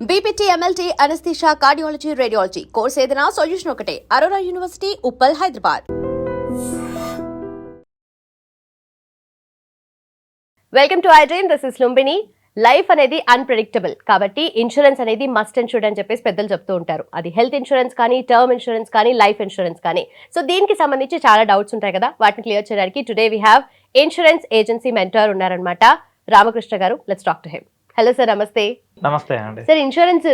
BPT MLT anaesthesia cardiology radiology course ఏదైనా solution ఒకటే Aurora university Uppal Hyderabad. Welcome to I dream. This is Lumbini. Life అనేది unpredictable కాబట్టి insurance అనేది must and should అని చెప్పేసి పెద్దలు చెప్తూ ఉంటారు. అది హెల్త్ ఇన్సూరెన్స్ కానీ, టర్మ్ ఇన్సూరెన్స్ కానీ, లైఫ్ ఇన్సూరెన్స్ కానీ. సో దీనికి సంబంధించి చాలా డౌట్స్ ఉంటాయి కదా, వాటిని క్లియర్ చేయడానికి today we have insurance agency mentor ఉన్నారనమాట, రామకృష్ణ గారు. Let's talk to him. Hello sir, నమస్తే. నమస్తే అండి. సార్, ఇన్సూరెన్స్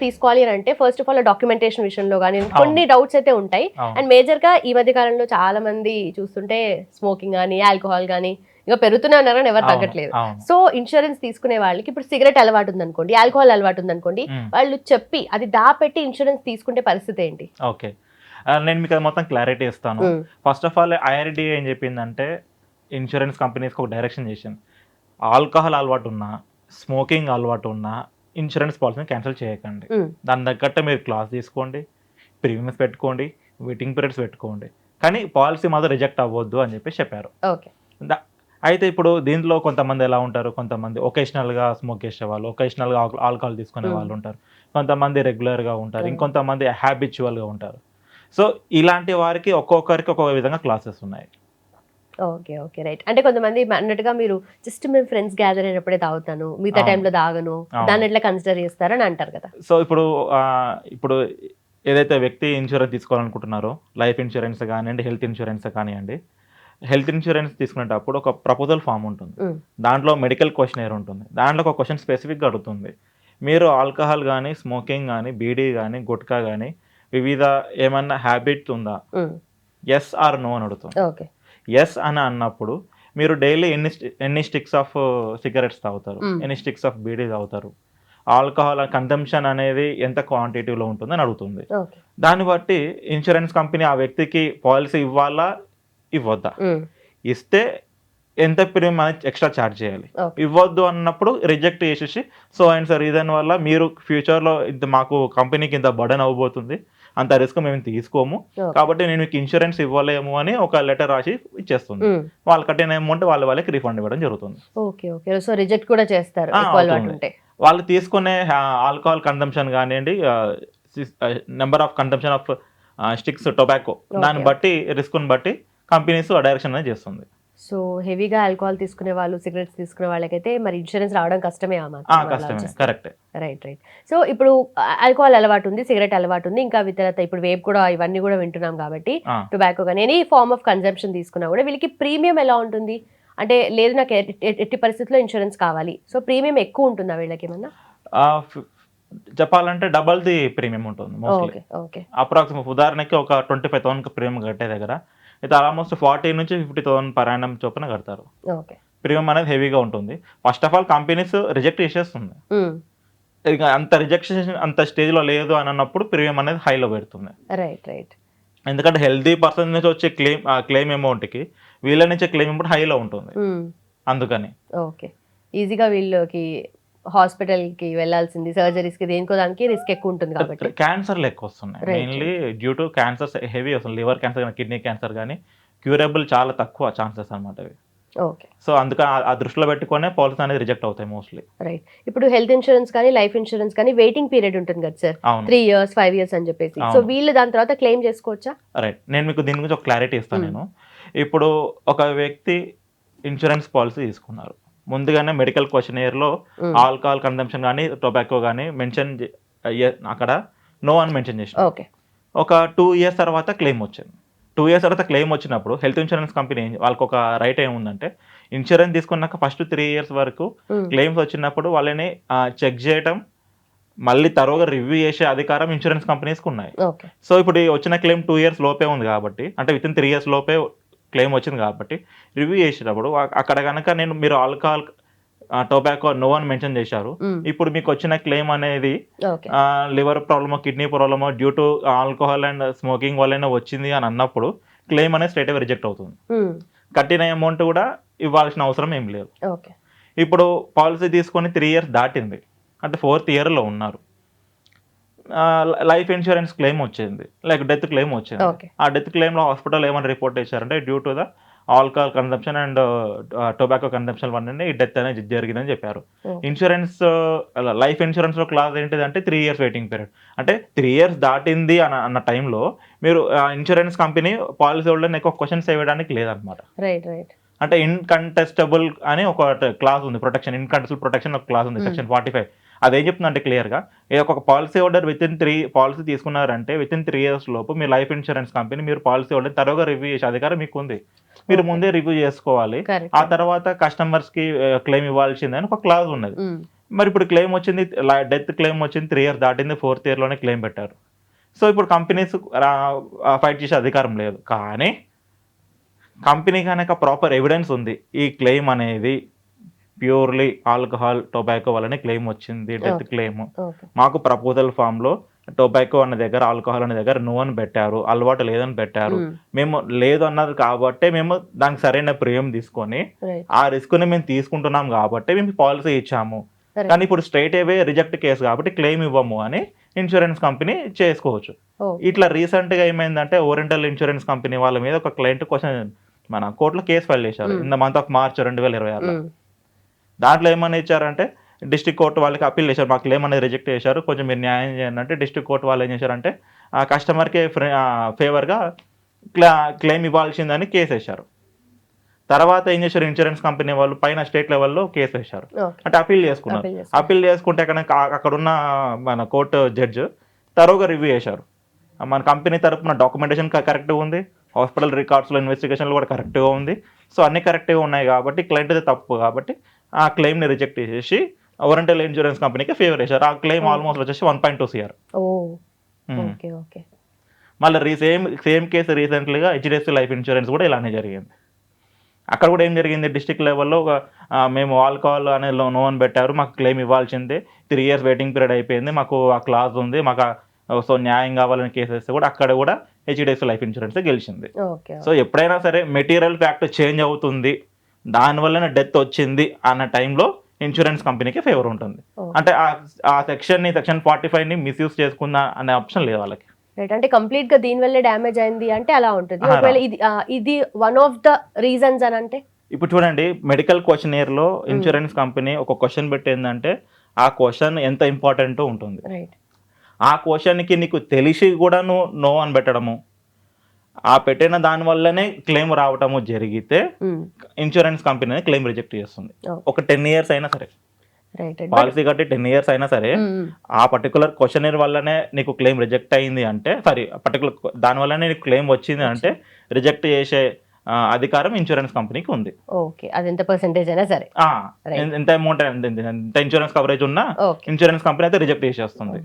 తీసుకోవాలి అని అంటే ఫస్ట్ ఆఫ్ ఆల్ డాక్యుమెంటేషన్ విషయంలో కానీ కొన్ని డౌట్స్ అయితే ఉంటాయి. అండ్ మేజర్ గా ఈ మధ్య కాలంలో చాలా మంది చూస్తుంటే స్మోకింగ్ కానీ, ఆల్కహాల్ కానీ ఇంకా పెరుగుతూనే ఉన్నారని ఎవరు తగ్గట్లేదు. సో ఇన్సూరెన్స్ తీసుకునే వాళ్ళకి ఇప్పుడు సిగరెట్ అలవాటు ఉంది అనుకోండి, ఆల్కహాల్ అలవాటు ఉంది అనుకోండి, వాళ్ళు చెప్పి అది దాపెట్టి ఇన్సూరెన్స్ తీసుకుంటే పరిస్థితి ఏంటి? ఓకే, నేను మీకు అది మొత్తం క్లారిటీ ఇస్తాను. ఫస్ట్ ఆఫ్ ఆల్ IRDA ఏం చెప్పిందంటే ఇన్సూరెన్స్ కంపెనీస్కి ఒక డైరెక్షన్ చేసింది. ఆల్కహాల్ అలవాటు ఉన్నా, స్మోకింగ్ అలవాటు ఉన్నా ఇన్సూరెన్స్ పాలసీని క్యాన్సిల్ చేయకండి. దాని తగ్గట్టు మీరు క్లాస్ తీసుకోండి, ప్రీమియమ్స్ పెట్టుకోండి, వెయిటింగ్ పీరియడ్స్ పెట్టుకోండి, కానీ పాలసీ మాత్రం రిజెక్ట్ అవ్వద్దు అని చెప్పి చెప్పారు. అయితే ఇప్పుడు దీంట్లో కొంతమంది ఎలా ఉంటారు, కొంతమంది ఒకేషనల్గా స్మోక్ చేసేవాళ్ళు, ఒకేషనల్గా ఆల్కహాల్ తీసుకునే వాళ్ళు ఉంటారు, కొంతమంది రెగ్యులర్గా ఉంటారు, ఇంకొంతమంది హ్యాబిచువల్గా ఉంటారు. సో ఇలాంటి వారికి ఒక్కొక్కరికి ఒక్కొక్క విధంగా క్లాసెస్ ఉన్నాయి. Okay okay right. అంటే కొంతమంది అన్నట్టుగా మీరు జస్ట్ మేము ఫ్రెండ్స్ గ్యాదర్ అయినప్పుడే తాగుతాను, మిగతా టైంలో తాగను, దాన్ని ఎట్లా కన్సిడర్ చేస్తారని అంటారు కదా. సో ఇప్పుడు ఏదైతే వ్యక్తి ఇన్సూరెన్స్ తీసుకోవాలనుకుంటున్నారో, లైఫ్ ఇన్సూరెన్స్ కానివ్వండి, హెల్త్ ఇన్సూరెన్స్ కానివ్వండి, హెల్త్ ఇన్సూరెన్స్ తీసుకునేటప్పుడు ఒక ప్రపోజల్ ఫామ్ ఉంటుంది, దాంట్లో మెడికల్ క్వశ్చనర్ ఉంటుంది, దాంట్లో ఒక క్వశ్చన్ స్పెసిఫిక్గా అడుగుతుంది, మీరు ఆల్కహాల్ కానీ, స్మోకింగ్ కానీ, బీడీ కానీ, గుట్కా కానీ వివిధ ఏమన్నా హ్యాబిట్ ఉందా, ఎస్ ఆర్ నో అని అడుగుతుంది. ఓకే, ఎస్ అని అన్నప్పుడు మీరు డైలీ ఎన్ని స్టిక్స్ ఆఫ్ సిగరెట్స్ తాగుతారు, ఎన్ని స్టిక్స్ ఆఫ్ బీడీ తాగుతారు, ఆల్కహాల్ కన్సంప్షన్ అనేది ఎంత క్వాంటిటీలో ఉంటుందని అడుగుతుంది. దాన్ని బట్టి ఇన్సూరెన్స్ కంపెనీ ఆ వ్యక్తికి పాలసీ ఇవ్వాలా ఇవ్వద్దా, ఇస్తే ఎంత ప్రీమియం అనేది ఎక్స్ట్రా ఛార్జ్ చేయాలి, ఇవ్వద్దు అన్నప్పుడు రిజెక్ట్ చేసేసి సో అండ్ సార్ రీజన్ వల్ల మీరు ఫ్యూచర్లో ఇంత మాకు కంపెనీకి ఇంత బర్డెన్ అవ్వబోతుంది, అంత రిస్క్ మేము తీసుకోము, కాబట్టి నేను మీకు ఇన్సూరెన్స్ ఇవ్వలేము అని ఒక లెటర్ రాసి ఇచ్చేస్తుంది. వాళ్ళు కట్టిన అమౌంట్ వాళ్ళకి రిఫండ్ ఇవ్వడం జరుగుతుంది. ఓకే ఓకే, సో రిజెక్ట్ కూడా చేస్తారు. వాళ్ళు తీసుకునే ఆల్కహాల్ కన్సంప్షన్ కానివ్వండి, number of consumption of sticks, tobacco, దాన్ని బట్టి రిస్క్ని బట్టి కంపెనీస్ డైరెక్షన్ అనేది చేస్తుంది. సో హెవీగా ఆల్కహాల్ తీసుకునే వాళ్ళు, సిగరెట్స్ తీసుకునే వాళ్ళకైతే మరి ఇన్సూరెన్స్ రావడం కష్టమే. కష్టమే, కరెక్ట్. Right right. సో ఇప్పుడు ఆల్కహాల్ అలవాటు ఉంది, సిగరెట్ అలవాటు ఉంది, ఇంకా ఇతరత ఇప్పుడు వేప్ కూడా, ఇవన్నీ కూడా వింటున్నాం కాబట్టి, టొబాకో కానీ ఎనీ ఫార్మ్ ఆఫ్ కన్సంప్షన్ తీసుకున్నా కూడా వీళ్ళకి ప్రీమియం ఎలా ఉంటుంది? అంటే లేదు నాకు ఎట్టి పరిస్థితుల్లో ఇన్సూరెన్స్ కావాలి, సో ప్రీమియం ఎక్కువ ఉంటుందా వీళ్ళకి ఏమన్నా? చెప్పాలంటే డబల్ ది ప్రీమియం ఉంటుంది మోస్ట్లీ. అప్రాక్సిమేట్ ఉదాహరణకి ఒక 25,000 ప్రీమియం కట్టే దగ్గర అయితే ఆల్మోస్ట్ 40,000 నుంచి 50,000 పర్ యానం చొప్పున కడతారు. ప్రీమియం అనేది హెవీగా ఉంటుంది. First of all companies reject చేసేస్తుంది, ఇక అంత రిజెక్షన్ అంత స్టేజ్లో లేదు అని అన్నప్పుడు ప్రీమియం అనేది హైలో పెడుతుంది. Right right. ఎందుకంటే హెల్తీ పర్సన్ నుంచి వచ్చే క్లెయిమ్ అమౌంట్కి వీళ్ళ నుంచి క్లెయిమ్ అమౌంట్ హైలో ఉంటుంది, అందుకని. ఓకే, ఈజీగా వీళ్ళకి హాస్పిటల్కి వెళ్ళాల్సింది, సర్జరీస్కి, దేనికో దానికి రిస్క్ ఎక్కువ ఉంటుంది కాబట్టి. క్యాన్సర్లు ఎక్కువ వస్తున్నాయి mainly due to cancers heavy వస్తుంది. లివర్ క్యాన్సర్ కానీ, కిడ్నీ క్యాన్సర్ కానీ క్యూరబుల్ చాలా తక్కువ ఛాన్సెస్ అనమాట అవి. ఓకే, సో అందుకని ఆ దృష్టిలో పెట్టుకునే పాలసీ అనేది రిజెక్ట్ అవుతాయి మోస్ట్లీ. రైట్. ఇప్పుడు హెల్త్ ఇన్సూరెన్స్ కానీ, లైఫ్ ఇన్సూరెన్స్ కానీ వెయిటింగ్ పీరియడ్ ఉంటుంది కదా సార్, 3 years 5 years అని చెప్పేసి, సో వీళ్ళు దాని తర్వాత క్లెయిమ్ చేసుకోవచ్చా? రైట్, నేను మీకు దీని గురించి ఒక క్లారిటీ ఇస్తాను. నేను ఇప్పుడు ఒక వ్యక్తి ఇన్సూరెన్స్ పాలసీ తీసుకున్నారు, ముందుగానే మెడికల్ క్వశ్చనర్లో ఆల్కహాల్ కన్సంప్షన్ కానీ, టొబాకో కానీ మెన్షన్ అక్కడ నో అని మెన్షన్ చేసి, ఒక 2 years తర్వాత క్లెయిమ్ వచ్చింది. 2 years తర్వాత క్లెయిమ్ వచ్చినప్పుడు హెల్త్ ఇన్సూరెన్స్ కంపెనీ వాళ్ళకి ఒక రైట్ ఏముందంటే, ఇన్సూరెన్స్ తీసుకున్నాక ఫస్ట్ 3 years వరకు క్లెయిమ్స్ వచ్చినప్పుడు వాళ్ళని చెక్ చేయటం, మళ్ళీ తరువుగా రివ్యూ చేసే అధికారం ఇన్సూరెన్స్ కంపెనీస్కి ఉన్నాయి. సో ఇప్పుడు వచ్చిన క్లెయిమ్ 2 years లోపే ఉంది కాబట్టి, అంటే విత్ ఇన్ 3 years లోపే క్లెయిమ్ వచ్చింది కాబట్టి రివ్యూ చేసేటప్పుడు అక్కడ కనుక మీరు ఆల్కహాల్, టొబాకో నో అని మెన్షన్ చేశారు, ఇప్పుడు మీకు వచ్చిన క్లెయిమ్ అనేది లివర్ ప్రాబ్లమో, కిడ్నీ ప్రాబ్లమో due to alcohol and smoking వల్లనే వచ్చింది అని అన్నప్పుడు క్లెయిమ్ అనేది స్ట్రైట్ అవే రిజెక్ట్ అవుతుంది. కట్టిన అమౌంట్ కూడా ఇవ్వాల్సిన అవసరం ఏం లేదు. ఇప్పుడు పాలసీ తీసుకొని 3 years దాటింది అంటే 4th yearలో ఉన్నారు, లైఫ్ ఇన్సూరెన్స్ క్లెయిమ్ వచ్చింది, లైక్ డెత్ క్లెయిమ్ వచ్చింది. ఆ డెత్ క్లెయిమ్లో హాస్పిటల్ ఏమైనా రిపోర్ట్ చేశారంటే due to the alcohol consumption and tobacco consumption వల్లనే ఈ డెత్ అనేది జరిగిందని చెప్పారు. ఇన్సూరెన్స్ లైఫ్ ఇన్సూరెన్స్లో క్లాజ్ ఏంటిదంటే 3 years వెయిటింగ్ పీరియడ్. అంటే 3 years దాటింది అన్న టైంలో మీరు ఇన్సూరెన్స్ కంపెనీ పాలసీ హోల్డర్ని ఎక్కువ క్వశ్చన్స్ వేయడానికి లేదనమాట. రైట్. అంటే ఇన్కంటెస్టబుల్ అని ఒక క్లాస్ ఉంది, ప్రొటెక్షన్, ఇన్కంటెస్టబుల్ ప్రొటెక్షన్ ఒక క్లాస్ ఉంది, సెక్షన్ 45. అదేం చెప్తుందంటే క్లియర్గా, ఒక పాలసీ హోల్డర్ పాలసీ తీసుకున్నారంటే వితిన్ 3 years లోపు మీ లైఫ్ ఇన్సూరెన్స్ కంపెనీ మీరు పాలసీ హోల్డర్ తరువుగా రివ్యూ చేసే అధికారం మీకు ఉంది. మీరు ముందే రివ్యూ చేసుకోవాలి. ఆ తర్వాత కస్టమర్స్కి క్లెయిమ్ ఇవ్వాల్సిందని ఒక క్లాజ్ ఉన్నది. మరి ఇప్పుడు క్లెయిమ్ వచ్చింది, డెత్ క్లెయిమ్ వచ్చింది, 3 years దాటింది, 4th yearలోనే క్లెయిమ్ పెట్టారు. సో ఇప్పుడు కంపెనీస్ ఫైట్ చేసే అధికారం లేదు. కానీ కంపెనీ కనుక ప్రాపర్ ఎవిడెన్స్ ఉంది, ఈ క్లెయిమ్ అనేది ప్యూర్లీ ఆల్కహాల్ టొబాకో వల్లనే క్లెయిమ్ వచ్చింది, డెత్ క్లెయిమ్, మాకు ప్రపోజల్ ఫామ్లో టొబాకో అన్న దగ్గర ఆల్కహాల్ అనే దగ్గర నో అని పెట్టారు, అలవాటు లేదని పెట్టారు, మేము లేదు అన్నది కాబట్టి మేము దానికి సరైన ప్రీమియం తీసుకొని ఆ రిస్క్ని మేము తీసుకుంటున్నాం కాబట్టి మేము పాలసీ ఇచ్చాము. కానీ ఇప్పుడు స్ట్రైట్ అవే రిజెక్ట్ కేసు కాబట్టి క్లెయిమ్ ఇవ్వము అని ఇన్సూరెన్స్ కంపెనీ చేసుకోవచ్చు. ఇట్లా రీసెంట్గా ఏమైందంటే ఓరియంటల్ ఇన్సూరెన్స్ కంపెనీ వాళ్ళ మీద ఒక క్లయింట్ క్వశ్చన్ మన కోర్టులో కేసు ఫైల్ చేశారు in the month of March 2026. దాంట్లో ఏమని ఇచ్చారంటే డిస్ట్రిక్ట్ కోర్టు వాళ్ళకి అప్పీల్ చేశారు, మాకు క్లెయిమ్ అనేది రిజెక్ట్ చేశారు, కొంచెం మీరు న్యాయం చేయండి అంటే డిస్ట్రిక్ట్ కోర్టు వాళ్ళు ఏం చేశారంటే ఆ కస్టమర్కి ఫేవర్గా క్లెయిమ్ ఇవ్వాల్సిందని కేసు వేశారు. తర్వాత ఏం చేశారు, ఇన్సూరెన్స్ కంపెనీ వాళ్ళు పైన స్టేట్ లెవెల్లో కేసు వేశారు, అంటే అప్పీల్ చేసుకున్నారు. అప్పీల్ చేసుకుంటే అక్కడున్న మన కోర్టు జడ్జ్ తరువుగా రివ్యూ చేశారు, మన కంపెనీ తరపున డాక్యుమెంటేషన్ కరెక్ట్గా ఉంది, హాస్పిటల్ రికార్డ్స్లో ఇన్వెస్టిగేషన్లో కూడా కరెక్ట్గా ఉంది, సో అన్ని కరెక్ట్గా ఉన్నాయి కాబట్టి క్లయింట్ తప్పు కాబట్టి ఆ క్లెయిమ్ని రిజెక్ట్ చేసేసి ఓరియంటల్ ఇన్సూరెన్స్ కంపెనీకి ఫేవర్ చేశారు. ఆ క్లెయిమ్ ఆల్మోస్ట్ వచ్చేసి 1.2 CR. మళ్ళీ సేమ్ కేసు రీసెంట్లీగా హెచ్డిఎఫ్సి లైఫ్ ఇన్సూరెన్స్ కూడా ఇలానే జరిగింది. అక్కడ కూడా ఏం జరిగింది, డిస్ట్రిక్ట్ లెవెల్లో మేము ఆల్కహాల్ అనే నో అని పెట్టారు, మాకు క్లెయిమ్ ఇవ్వాల్సిందే, 3 years వెయిటింగ్ పీరియడ్ అయిపోయింది, మాకు ఆ క్లాజ్ ఉంది, మాకు సో న్యాయం కావాలని కేసు వేస్తే కూడా అక్కడ కూడా హెచ్డిఎఫ్సి లైఫ్ ఇన్సూరెన్స్ గెలిచింది. సో ఎప్పుడైనా సరే మెటీరియల్ ఫ్యాక్ట్ చేంజ్ అవుతుంది, దానివల్లనే డెత్ వచ్చింది అన్న టైంలో ఇన్సూరెన్స్ కంపెనీకి ఫేవర్ ఉంటుంది. అంటే ఆ సెక్షన్ 45ని మిస్యూజ్ చేసుకుందా అనే ఆప్షన్ లేదు వాళ్ళకి. అంటే కంప్లీట్ గా దీని వల్లే డ్యామేజ్ అయింది అంటే అలా ఉంటుంది. ఒకవేళ ఇది వన్ ఆఫ్ ద రీజన్స్ అని అంటే ఇప్పుడు చూడండి, మెడికల్ క్వశ్చనీర్లో ఇన్సూరెన్స్ కంపెనీ ఒక క్వశ్చన్ పెట్టిందంటే ఆ క్వశ్చన్ ఎంత ఇంపార్టెంట్ ఉంటుంది. ఆ క్వశ్చన్కి నీకు తెలిసి కూడా నువ్వు నో అని పెట్టడము, ఆ పెట్టిన దాని వల్లనే క్లెయిమ్ రావటము జరిగితే ఇన్సూరెన్స్ కంపెనీ క్లెయిమ్ రిజెక్ట్ చేస్తుంది. ఒక 10 years అయినా సరే, పాలసీ కట్టి 10 years అయినా సరే, ఆ పర్టికులర్ క్వశ్చనర్ వల్లనే నీకు క్లెయిమ్ రిజెక్ట్ అయింది అంటే, పర్టికులర్ దాని వల్లనే నీకు క్లెయిమ్ వచ్చింది అంటే రిజెక్ట్ చేసే అధికారం ఇన్సూరెన్స్ కంపెనీకి ఉంది. ఓకే, అది ఎంత పర్సెంటేజ్ అయినా సరే, ఎంత అమౌంట్, ఎంత ఇన్సూరెన్స్ కవరేజ్ ఉన్నా ఇన్సూరెన్స్ కంపెనీ అయితే రిజెక్ట్ చేసేస్తుంది.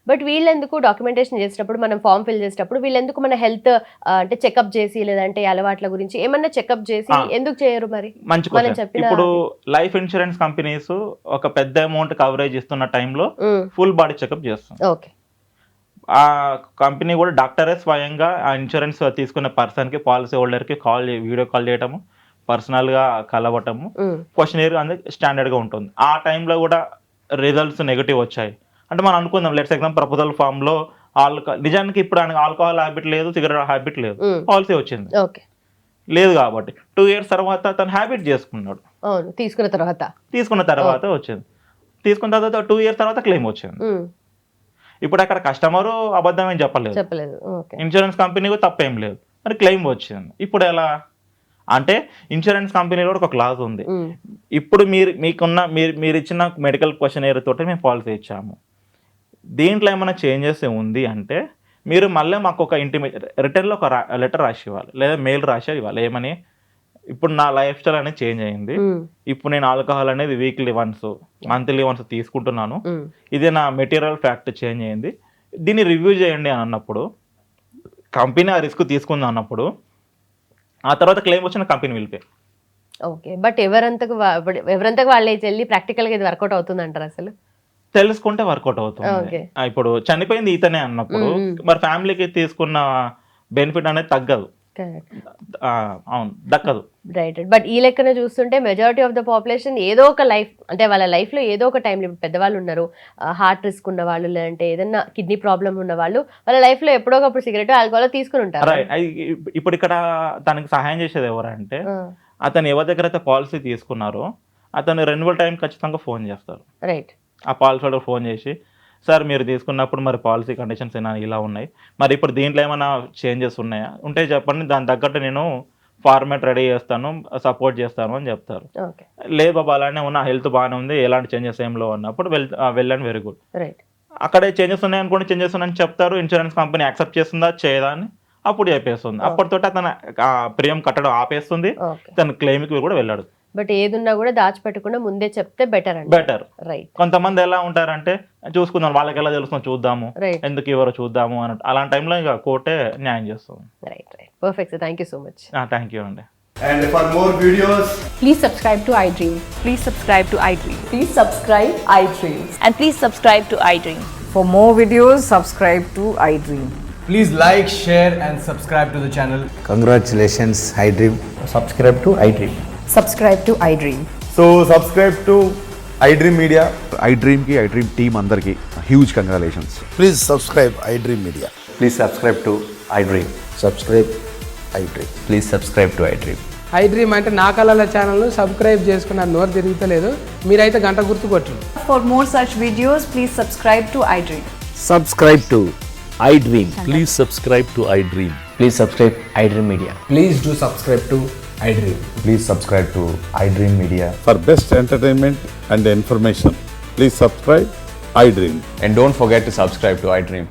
బట్ వీళ్ళెందుకు డాక్యుమెంటేషన్ చేసేటప్పుడు, మనం ఫామ్ ఫిల్ చేసేటప్పుడు వీళ్ళెందుకు మన హెల్త్ అంటే చెకప్ చేసి లేదంటే అలవాట్ల గురించి ఏమన్నా చెకప్ చేసి ఎందుకు చేయరు మరి? మంచి క్వశ్చన్. ఇప్పుడు లైఫ్ ఇన్సూరెన్స్ కంపెనీస్ ఒక పెద్ద అమౌంట్ కవరేజ్ ఇస్తున్న టైంలో ఫుల్ బాడీ చెకప్ చేస్తుంది. ఓకే, ఆ కంపెనీ కూడా డాక్టరే స్వయంగా ఆ ఇన్సూరెన్స్ తీసుకున్న పర్సన్కి, పాలసీ హోల్డర్కి వీడియో కాల్ చేయటము, పర్సనల్గా కలవటము, క్వశ్చనీర్ అనేది స్టాండర్డ్గా ఉంటుంది. ఆ టైంలో కూడా రిజల్ట్స్ నెగిటివ్ వచ్చాయి అంటే మనం అనుకుందాం, లెట్స్ ఎగ్జాంపుల్ ప్రపోజల్ ఫామ్ లో నిజానికి ఇప్పుడు ఆల్కహాల్ హ్యాబిట్ లేదు, సిగరెట్ హ్యాబిట్ లేదు, పాలసీ వచ్చింది లేదు కాబట్టి 2 years తర్వాత తను హ్యాబిట్ చేసుకున్నాడు, తీసుకున్న తర్వాత వచ్చింది, తీసుకున్న తర్వాత 2 years తర్వాత క్లెయిమ్ వచ్చింది. ఇప్పుడు అక్కడ కస్టమరు అబద్ధం ఏం చెప్పలేదు, ఇన్సూరెన్స్ కంపెనీ తప్పేం లేదు, మరి క్లెయిమ్ వచ్చింది. ఇప్పుడు ఎలా అంటే ఇన్సూరెన్స్ కంపెనీలో ఒక క్లాజ్ ఉంది, ఇప్పుడు మీరు ఇచ్చిన మెడికల్ క్వశ్చనర్ తోటి మేము పాలసీ ఇచ్చాము, దీంట్లో ఏమైనా చేంజెస్ ఉంది అంటే మీరు మళ్ళీ మాకు ఒక రిటర్న్లో ఒక లెటర్ రాసి ఇవ్వాలి, లేదా మెయిల్ రాసి ఇవ్వాలి. ఏమని, ఇప్పుడు నా లైఫ్ స్టైల్ అనేది చేంజ్ అయింది, ఇప్పుడు నేను ఆల్కహాల్ అనేది వీక్లీ వన్స్, మంత్లీ వన్స్ తీసుకుంటున్నాను, ఇది నా మెటీరియల్ ఫ్యాక్ట్ చేంజ్ అయింది, దీన్ని రివ్యూ చేయండి అని అన్నప్పుడు, కంపెనీ ఆ రిస్క్ తీసుకుంది అన్నప్పుడు ఆ తర్వాత క్లెయిమ్ వచ్చిన కంపెనీ వెళ్ళిపోయి. ఓకే, బట్ ఎవరంతకు వాళ్ళే వెళ్ళి ప్రాక్టికల్గా ఇది వర్కౌట్ అవుతుంది అంటారు? అసలు తెలుసుకుంటే వర్కౌట్ అవుతుంది. ఇప్పుడు చనిపోయింది ఇతనే అన్నప్పుడు మరి ఫ్యామిలీకి తీసుకున్న బెనిఫిట్ అనేది తగ్గదు. అవును దక్కదు. రైట్. బట్ ఈ లెక్కన చూస్తుంటే మెజారిటీ ఆఫ్ ద పాపులేషన్ ఏదో ఒక లైఫ్ అంటే వాళ్ళ లైఫ్లో ఏదో ఒక టైంలో ఇప్పుడు పెద్దవాళ్ళు ఉన్నారు, హార్ట్ రిస్క్ ఉన్న వాళ్ళు, లేదంటే ఏదైనా కిడ్నీ ప్రాబ్లం ఉన్న వాళ్ళు వాళ్ళ లైఫ్లో ఎప్పుడో ఒకప్పుడు సిగరెట్ ఆల్కహాల్ తీసుకుని ఉంటారు. ఇప్పుడు ఇక్కడ తనకి సహాయం చేసేది ఎవరంటే అతను ఎవరి దగ్గర అయితే పాలసీ తీసుకున్నారో అతను రెన్యువల్ టైం ఖచ్చితంగా ఫోన్ చేస్తారు. రైట్. ఆ పాలసీ హోల్డర్ ఫోన్ చేసి, సార్ మీరు తీసుకున్నప్పుడు మరి పాలసీ కండిషన్స్ ఇలా ఉన్నాయి, మరి ఇప్పుడు దీంట్లో ఏమైనా చేంజెస్ ఉన్నాయా, ఉంటే చెప్పండి, దాని తగ్గట్టు నేను ఫార్మాట్ రెడీ చేస్తాను, సపోర్ట్ చేస్తాను అని చెప్తారు. లేదు బాబా అలానే ఉన్న, హెల్త్ బాగానే ఉంది, ఎలాంటి చేంజెస్ ఏం లేవు అన్నప్పుడు వెళ్ళండి, వెరీ గుడ్. రైట్. అక్కడే చేంజెస్ ఉన్నాయి అనుకోండి, చేంజెస్ ఉన్నాయని చెప్తారు, ఇన్సూరెన్స్ కంపెనీ యాక్సెప్ట్ చేస్తుందా చేయదా అని అప్పుడు చెప్పేస్తుంది. అప్పటితోటి అతను ప్రీమియం కట్టడం ఆపేస్తుంది, తన క్లెయిమ్కి కూడా వెళ్ళాడు. బట్ ఏదున్నా కూడా దాచిపెట్టకుండా ముందే చెప్తే బెటర్ అండి. బెటర్. రైట్. కొంతమంది ఎలా ఉంటారంటే చూసుకుందాం, వాళ్ళకి ఎలా తెలుస్తుందో చూద్దాము, ఎందుకు ఎవరో చూద్దాము అన్నట్టు, అలాంటి టైంలో ఇంకా కోర్టే న్యాయం చేస్తుంది. Right. Right. Perfect sir, thank you so much. Thank you అండి. And for more videos, please subscribe to iDream. Please subscribe to iDream. Please subscribe iDream. And please subscribe to iDream. For more videos, subscribe to iDream. please like, share and subscribe to the channel. Congratulations, iDream. Subscribe to iDream. Subscribe to iDream. So subscribe to iDream Media. iDream ki iDream team andarki huge congratulations. Please subscribe iDream Media. Please subscribe to iDream. Subscribe iDream. Please subscribe to iDream. iDream అంటే నా కళల ఛానల్ను subscribe చేసుకున్న నోరు తిరుగుతలేదు, మీరైతే గంట గుర్తు కొట్టండి. For more such videos, please subscribe to iDream. Subscribe to iDream. Please subscribe to iDream. Please subscribe iDream Media. Please do subscribe to iDream. Please subscribe to iDream Media. For best entertainment and information, please subscribe iDream. And don't forget to subscribe to iDream.